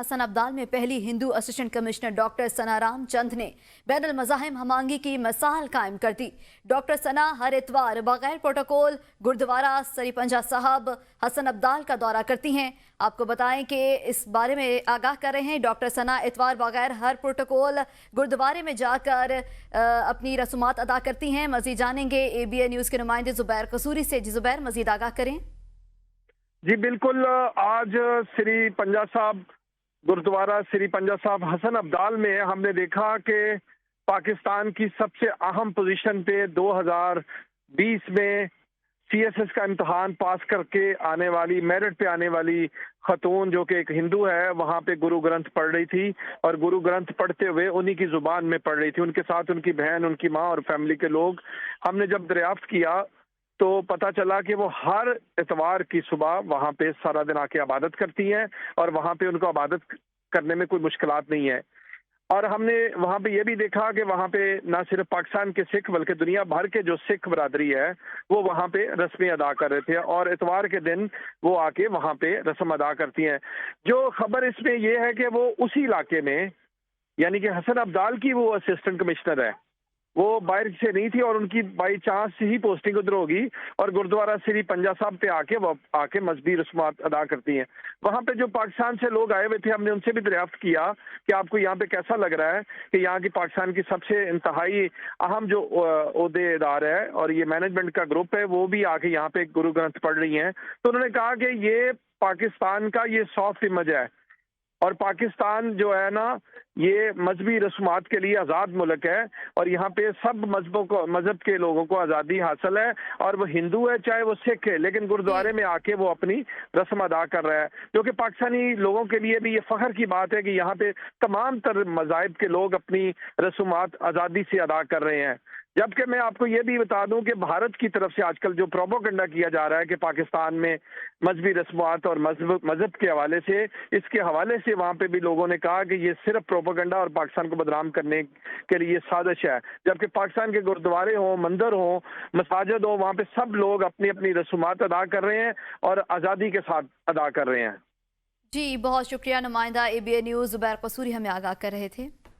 हसन अब्दाल में पहली Hindu assistant commissioner doctor सना रामचंद ने बैनुल मज़ाहिम हमआहंगी की मिसाल कायम कर दी। डॉक्टर सना हर इतवार बगैर प्रोटोकॉल गुरुद्वारा सरी पंजा साहब हसन अब्दाल का दौरा करती हैं। आपको बताएं कि इस बारे में आगाह कर रहे हैं डॉक्टर सना इतवार बगैर हर प्रोटोकॉल गुरुद्वारे में जाकर अपनी रसूमात अदा करती हैं। मजीद जानेंगे ABN न्यूज़ के नुमाइंदे जुबैर कसूरी से। जी जुबैर, मजीद आगाह करें। जी बिल्कुल, आज श्री पंजा साहब गुरुद्वारा श्री पंजा साहब हसन अब्दाल में हमने देखा कि पाकिस्तान की सबसे अहम पोजीशन पे 2020 में CSS का इम्तहान पास करके आने वाली, मेरिट पे आने वाली खतून जो कि एक हिंदू है, वहाँ पे गुरु ग्रंथ पढ़ रही थी और गुरु ग्रंथ पढ़ते हुए उन्हीं की जुबान में पढ़ रही थी। उनके साथ उनकी बहन, उनकी माँ और फैमिली के लोग। हमने जब दरियाफ्त किया तो पता चला कि वो हर इतवार की सुबह वहाँ पे सारा दिन आके इबादत करती हैं और वहाँ पे उनको इबादत करने में कोई मुश्किलात नहीं है। और हमने वहाँ पे ये भी देखा कि वहाँ पे ना सिर्फ पाकिस्तान के सिख बल्कि दुनिया भर के जो सिख बरादरी है वो वहाँ पे रस्में अदा कर रहे थे और इतवार के दिन वो आके वहाँ पे रस्म अदा करती हैं। जो खबर इसमें ये है कि वो उसी इलाके में, यानी कि हसन अब्दाल की वो असिस्टेंट कमिश्नर है, वो बाहर से नहीं थी और उनकी बाई चांस ही पोस्टिंग उधर होगी और गुरुद्वारा श्री पंजा साहब पे आके मजहबी रस्मात अदा करती हैं। वहाँ पे जो पाकिस्तान से लोग आए हुए थे, हमने उनसे भी दरियाफ्त किया कि आपको यहाँ पे कैसा लग रहा है कि यहाँ की पाकिस्तान की सबसे इंतहाई अहम जो ओहदेदार है और ये मैनेजमेंट का ग्रुप है, वो भी आके यहाँ पे गुरु ग्रंथ पढ़ रही हैं। तो उन्होंने कहा कि ये पाकिस्तान का ये सॉफ्ट इमेज है और पाकिस्तान जो है ना, ये मजहबी रस्मात के लिए आज़ाद मुल्क है और यहाँ पे सब मजहब के लोगों को आज़ादी हासिल है और वो हिंदू है चाहे वो सिख है, लेकिन गुरुद्वारे में आके वो अपनी रस्म अदा कर रहा है, जो कि पाकिस्तानी लोगों के लिए भी ये फ़ख्र की बात है कि यहाँ पे तमाम तर मज़ाहिब के लोग अपनी रस्मात आज़ादी से अदा कर रहे हैं। जबकि मैं आपको ये भी बता दूं कि भारत की तरफ से आजकल जो प्रोपोगंडा किया जा रहा है कि पाकिस्तान में मजहबी रस्मात और मजहब के हवाले से, इसके हवाले से वहाँ पे भी लोगों ने कहा कि ये सिर्फ प्रोपोगंडा और पाकिस्तान को बदनाम करने के लिए साजिश है। जबकि पाकिस्तान के गुरुद्वारे हों, मंदिर हों, मसाजिद हों, वहाँ पे सब लोग अपनी अपनी रस्मात अदा कर रहे हैं और आज़ादी के साथ अदा कर रहे हैं। जी बहुत शुक्रिया नुमाइंदा ABN न्यूज़ जुबैर कसूरी हमें आगाह कर रहे थे।